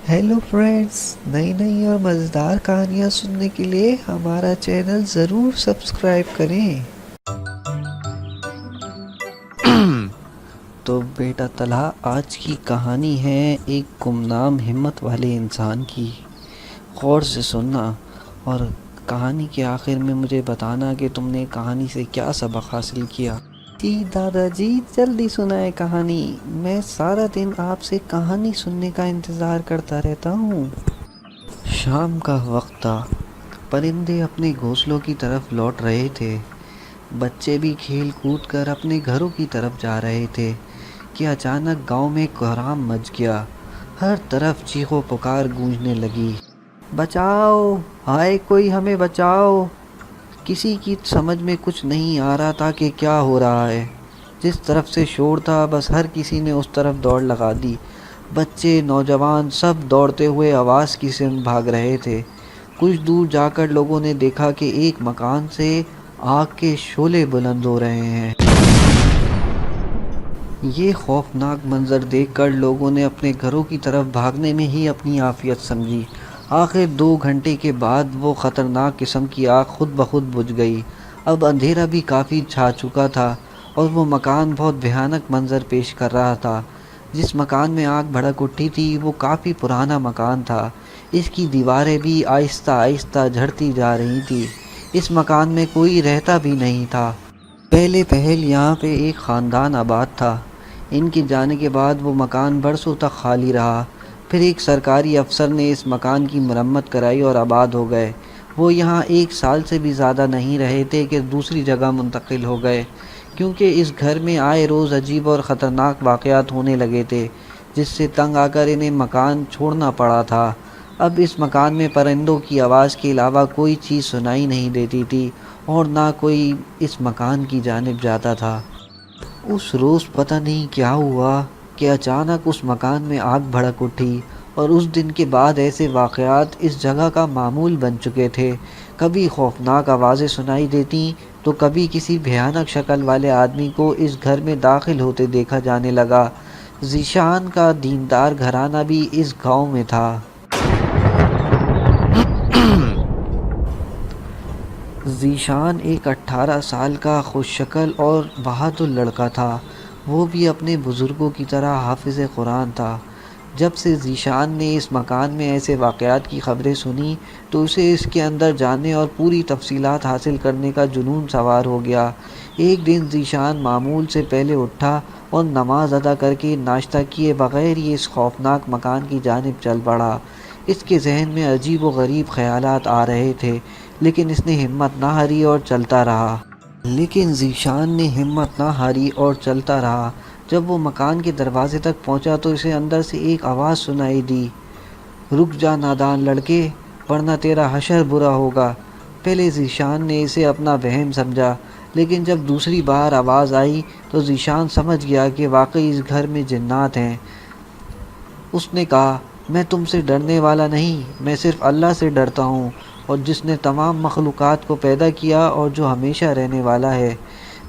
Hello friends, نئی نئی اور مزیدار کہانیاں سننے کے لیے ہمارا چینل ضرور سبسکرائب کریں۔ تو بیٹا طلحہ، آج کی کہانی ہے ایک گمنام ہمت والے انسان کی۔ غور سے سننا اور کہانی کے آخر میں مجھے بتانا کہ تم نے کہانی سے کیا سبق حاصل کیا۔ جی دادا جی، جلدی سنائے کہانی، میں سارا دن آپ سے کہانی سننے کا انتظار کرتا رہتا ہوں۔ شام کا وقت تھا، پرندے اپنے گھونسلوں کی طرف لوٹ رہے تھے، بچے بھی کھیل کود کر اپنے گھروں کی طرف جا رہے تھے کہ اچانک گاؤں میں کوہرام مچ گیا۔ ہر طرف چیخ و پکار گونجنے لگی، بچاؤ، ہائے کوئی ہمیں بچاؤ۔ کسی کی سمجھ میں کچھ نہیں آ رہا تھا کہ کیا ہو رہا ہے۔ جس طرف سے شور تھا بس ہر کسی نے اس طرف دوڑ لگا دی۔ بچے، نوجوان سب دوڑتے ہوئے آواز کی سمت بھاگ رہے تھے۔ کچھ دور جا کر لوگوں نے دیکھا کہ ایک مکان سے آگ کے شعلے بلند ہو رہے ہیں۔ یہ خوفناک منظر دیکھ کر لوگوں نے اپنے گھروں کی طرف بھاگنے میں ہی اپنی عافیت سمجھی۔ آخر 2 گھنٹے کے بعد وہ خطرناک قسم کی آگ خود بخود بجھ گئی۔ اب اندھیرا بھی کافی چھا چکا تھا اور وہ مکان بہت بھیانک منظر پیش کر رہا تھا۔ جس مکان میں آگ بھڑک اٹھی تھی وہ کافی پرانا مکان تھا۔ اس کی دیواریں بھی آہستہ آہستہ جھڑتی جا رہی تھیں۔ اس مکان میں کوئی رہتا بھی نہیں تھا۔ پہلے پہل یہاں پہ ایک خاندان آباد تھا۔ ان کے جانے کے بعد وہ مکان برسوں تک خالی رہا۔ پھر ایک سرکاری افسر نے اس مکان کی مرمت کرائی اور آباد ہو گئے۔ وہ یہاں 1 سال سے بھی زیادہ نہیں رہے تھے کہ دوسری جگہ منتقل ہو گئے، کیونکہ اس گھر میں آئے روز عجیب اور خطرناک واقعات ہونے لگے تھے، جس سے تنگ آ کر انہیں مکان چھوڑنا پڑا تھا۔ اب اس مکان میں پرندوں کی آواز کے علاوہ کوئی چیز سنائی نہیں دیتی تھی اور نہ کوئی اس مکان کی جانب جاتا تھا۔ اس روز پتہ نہیں کیا ہوا کہ اچانک اس مکان میں آگ بھڑک اٹھی، اور اس دن کے بعد ایسے واقعات اس جگہ کا معمول بن چکے تھے۔ کبھی خوفناک آوازیں سنائی دیتی تو کبھی کسی بھیانک شکل والے آدمی کو اس گھر میں داخل ہوتے دیکھا جانے لگا۔ ذیشان کا دیندار گھرانہ بھی اس گاؤں میں تھا۔ ذیشان ایک 18 سال کا خوش شکل اور بہادر لڑکا تھا۔ وہ بھی اپنے بزرگوں کی طرح حافظ قرآن تھا۔ جب سے ذیشان نے اس مکان میں ایسے واقعات کی خبریں سنی تو اسے اس کے اندر جانے اور پوری تفصیلات حاصل کرنے کا جنون سوار ہو گیا۔ ایک دن ذیشان معمول سے پہلے اٹھا اور نماز ادا کر کے ناشتہ کیے بغیر ہی اس خوفناک مکان کی جانب چل پڑا۔ اس کے ذہن میں عجیب و غریب خیالات آ رہے تھے، لیکن اس نے ہمت نہ ہاری اور چلتا رہا۔ جب وہ مکان کے دروازے تک پہنچا تو اسے اندر سے ایک آواز سنائی دی، رک جا نادان لڑکے، ورنہ تیرا حشر برا ہوگا۔ پہلے ذیشان نے اسے اپنا وہم سمجھا، لیکن جب دوسری بار آواز آئی تو ذیشان سمجھ گیا کہ واقعی اس گھر میں جنات ہیں۔ اس نے کہا، میں تم سے ڈرنے والا نہیں، میں صرف اللہ سے ڈرتا ہوں، اور جس نے تمام مخلوقات کو پیدا کیا اور جو ہمیشہ رہنے والا ہے۔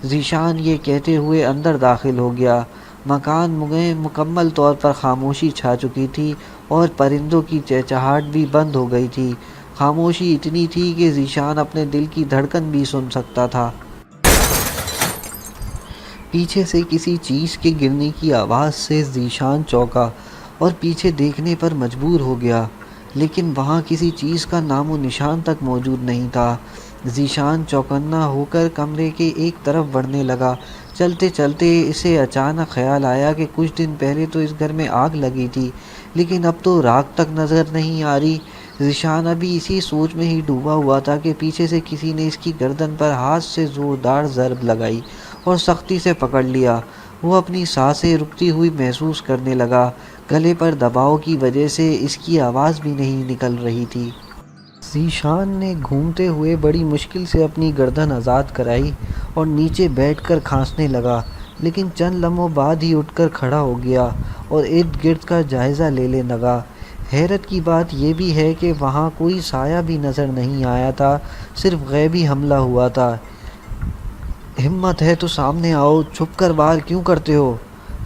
ذیشان یہ کہتے ہوئے اندر داخل ہو گیا۔ مکان میں مکمل طور پر خاموشی چھا چکی تھی اور پرندوں کی چہچہاہٹ بھی بند ہو گئی تھی۔ خاموشی اتنی تھی کہ ذیشان اپنے دل کی دھڑکن بھی سن سکتا تھا۔ پیچھے سے کسی چیز کے گرنے کی آواز سے ذیشان چونکا اور پیچھے دیکھنے پر مجبور ہو گیا، لیکن وہاں کسی چیز کا نام و نشان تک موجود نہیں تھا۔ ذیشان چوکنا ہو کر کمرے کے ایک طرف بڑھنے لگا۔ چلتے چلتے اسے اچانک خیال آیا کہ کچھ دن پہلے تو اس گھر میں آگ لگی تھی، لیکن اب تو راکھ تک نظر نہیں آ رہی۔ ذیشان ابھی اسی سوچ میں ہی ڈوبا ہوا تھا کہ پیچھے سے کسی نے اس کی گردن پر ہاتھ سے زوردار ضرب لگائی اور سختی سے پکڑ لیا۔ وہ اپنی سانسیں رکتی ہوئی محسوس کرنے لگا۔ گلے پر دباؤ کی وجہ سے اس کی آواز بھی نہیں نکل رہی تھی۔ ذیشان نے گھومتے ہوئے بڑی مشکل سے اپنی گردن آزاد کرائی اور نیچے بیٹھ کر کھانسنے لگا، لیکن چند لمحوں بعد ہی اٹھ کر کھڑا ہو گیا اور ارد گرد کا جائزہ لینے لگا۔ حیرت کی بات یہ بھی ہے کہ وہاں کوئی سایہ بھی نظر نہیں آیا تھا، صرف غیبی حملہ ہوا تھا۔ ہمت ہے تو سامنے آؤ، چھپ کر وار کیوں کرتے ہو؟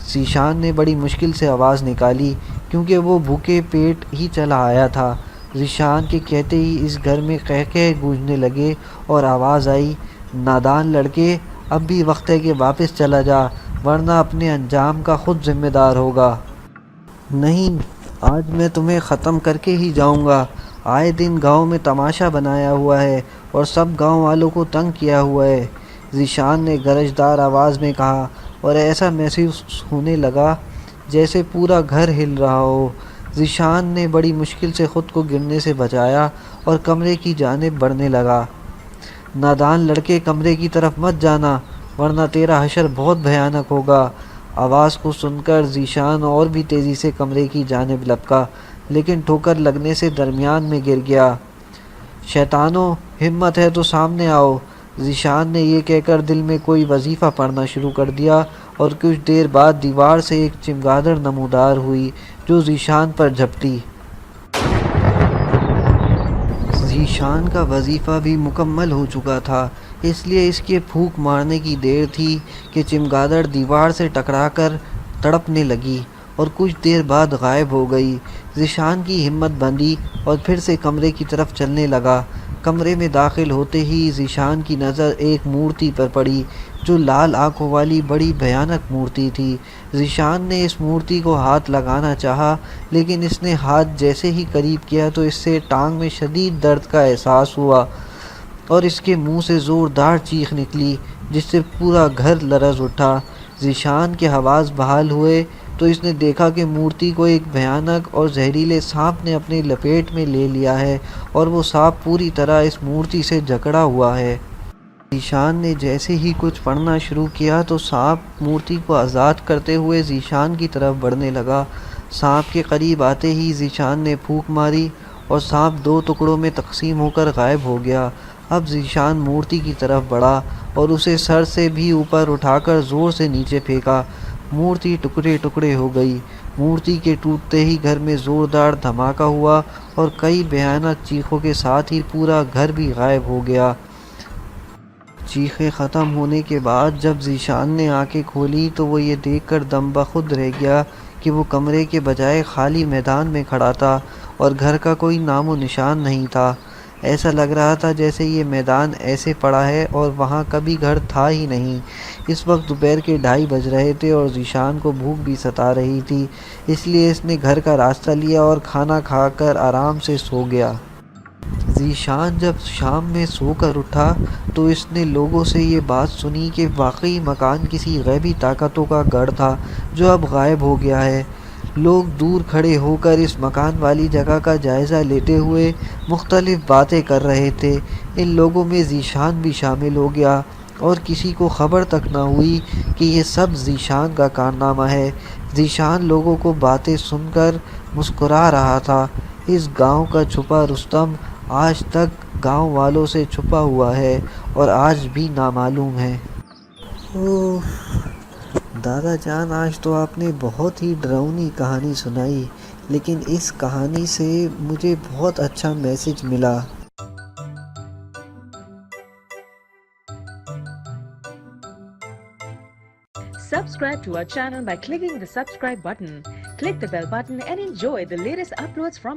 ذیشان نے بڑی مشکل سے آواز نکالی، کیونکہ وہ بھوکے پیٹ ہی چلا آیا تھا۔ ذیشان کے کہتے ہی اس گھر میں قہقہے گونجنے لگے اور آواز آئی، نادان لڑکے، اب بھی وقت ہے کہ واپس چلا جا، ورنہ اپنے انجام کا خود ذمہ دار ہوگا۔ نہیں، آج میں تمہیں ختم کر کے ہی جاؤں گا۔ آئے دن گاؤں میں تماشا بنایا ہوا ہے اور سب گاؤں والوں کو تنگ کیا ہوا ہے، ذیشان نے گرجدار آواز میں کہا، اور ایسا محسوس ہونے لگا جیسے پورا گھر ہل رہا ہو۔ ذیشان نے بڑی مشکل سے خود کو گرنے سے بچایا اور کمرے کی جانب بڑھنے لگا۔ نادان لڑکے، کمرے کی طرف مت جانا، ورنہ تیرا حشر بہت بھیانک ہوگا۔ آواز کو سن کر ذیشان اور بھی تیزی سے کمرے کی جانب لپکا، لیکن ٹھوکر لگنے سے درمیان میں گر گیا۔ شیطانوں، ہمت ہے تو سامنے آؤ، ذیشان نے یہ کہہ کر دل میں کوئی وظیفہ پڑھنا شروع کر دیا، اور کچھ دیر بعد دیوار سے ایک چمگادڑ نمودار ہوئی جو ذیشان پر جھپٹی۔ ذیشان کا وظیفہ بھی مکمل ہو چکا تھا، اس لیے اس کے پھونک مارنے کی دیر تھی کہ چمگادڑ دیوار سے ٹکرا کر تڑپنے لگی اور کچھ دیر بعد غائب ہو گئی۔ ذیشان کی ہمت بندھی اور پھر سے کمرے کی طرف چلنے لگا۔ کمرے میں داخل ہوتے ہی ذیشان کی نظر ایک مورتی پر پڑی جو لال آنکھوں والی بڑی بھیانک مورتی تھی۔ ذیشان نے اس مورتی کو ہاتھ لگانا چاہا، لیکن اس نے ہاتھ جیسے ہی قریب کیا تو اس سے ٹانگ میں شدید درد کا احساس ہوا اور اس کے منہ سے زوردار چیخ نکلی جس سے پورا گھر لرز اٹھا۔ ذیشان کے حواس بحال ہوئے تو اس نے دیکھا کہ مورتی کو ایک بھیانک اور زہریلے سانپ نے اپنے لپیٹ میں لے لیا ہے اور وہ سانپ پوری طرح اس مورتی سے جکڑا ہوا ہے۔ ذیشان نے جیسے ہی کچھ پڑھنا شروع کیا تو سانپ مورتی کو آزاد کرتے ہوئے ذیشان کی طرف بڑھنے لگا۔ سانپ کے قریب آتے ہی ذیشان نے پھونک ماری اور سانپ دو ٹکڑوں میں تقسیم ہو کر غائب ہو گیا۔ اب ذیشان مورتی کی طرف بڑھا اور اسے سر سے بھی اوپر اٹھا کر زور سے نیچے پھینکا۔ مورتی ٹکڑے ٹکڑے ہو گئی۔ مورتی کے ٹوٹتے ہی گھر میں زوردار دھماکہ ہوا اور کئی بھیانک چیخوں کے ساتھ ہی پورا گھر بھی غائب ہو گیا۔ چیخیں ختم ہونے کے بعد جب ذیشان نے آنکھیں کھولی تو وہ یہ دیکھ کر دم بخود رہ گیا کہ وہ کمرے کے بجائے خالی میدان میں کھڑا تھا اور گھر کا کوئی نام و نشان نہیں تھا۔ ایسا لگ رہا تھا جیسے یہ میدان ایسے پڑا ہے اور وہاں کبھی گھر تھا ہی نہیں۔ اس وقت دوپہر کے 2:30 بج رہے تھے اور ذیشان کو بھوک بھی ستا رہی تھی، اس لیے اس نے گھر کا راستہ لیا اور کھانا کھا کر آرام سے سو گیا۔ ذیشان جب شام میں سو کر اٹھا تو اس نے لوگوں سے یہ بات سنی کہ واقعی مکان کسی غیبی طاقتوں کا گڑھ تھا جو اب غائب ہو گیا ہے۔ لوگ دور کھڑے ہو کر اس مکان والی جگہ کا جائزہ لیتے ہوئے مختلف باتیں کر رہے تھے۔ ان لوگوں میں ذیشان بھی شامل ہو گیا اور کسی کو خبر تک نہ ہوئی کہ یہ سب ذیشان کا کارنامہ ہے۔ ذیشان لوگوں کو باتیں سن کر مسکرا رہا تھا۔ اس گاؤں کا چھپا رستم آج تک گاؤں والوں سے چھپا ہوا ہے اور آج بھی نامعلوم ہے۔ اوہ دادا جان، آج تو آپ نے بہت ہی ڈراؤنی کہانی سنائی، لیکن اس کہانی سے مجھے بہت اچھا میسج ملا۔ Subscribe to our channel by clicking the subscribe button. Click the bell button and enjoy the latest uploads from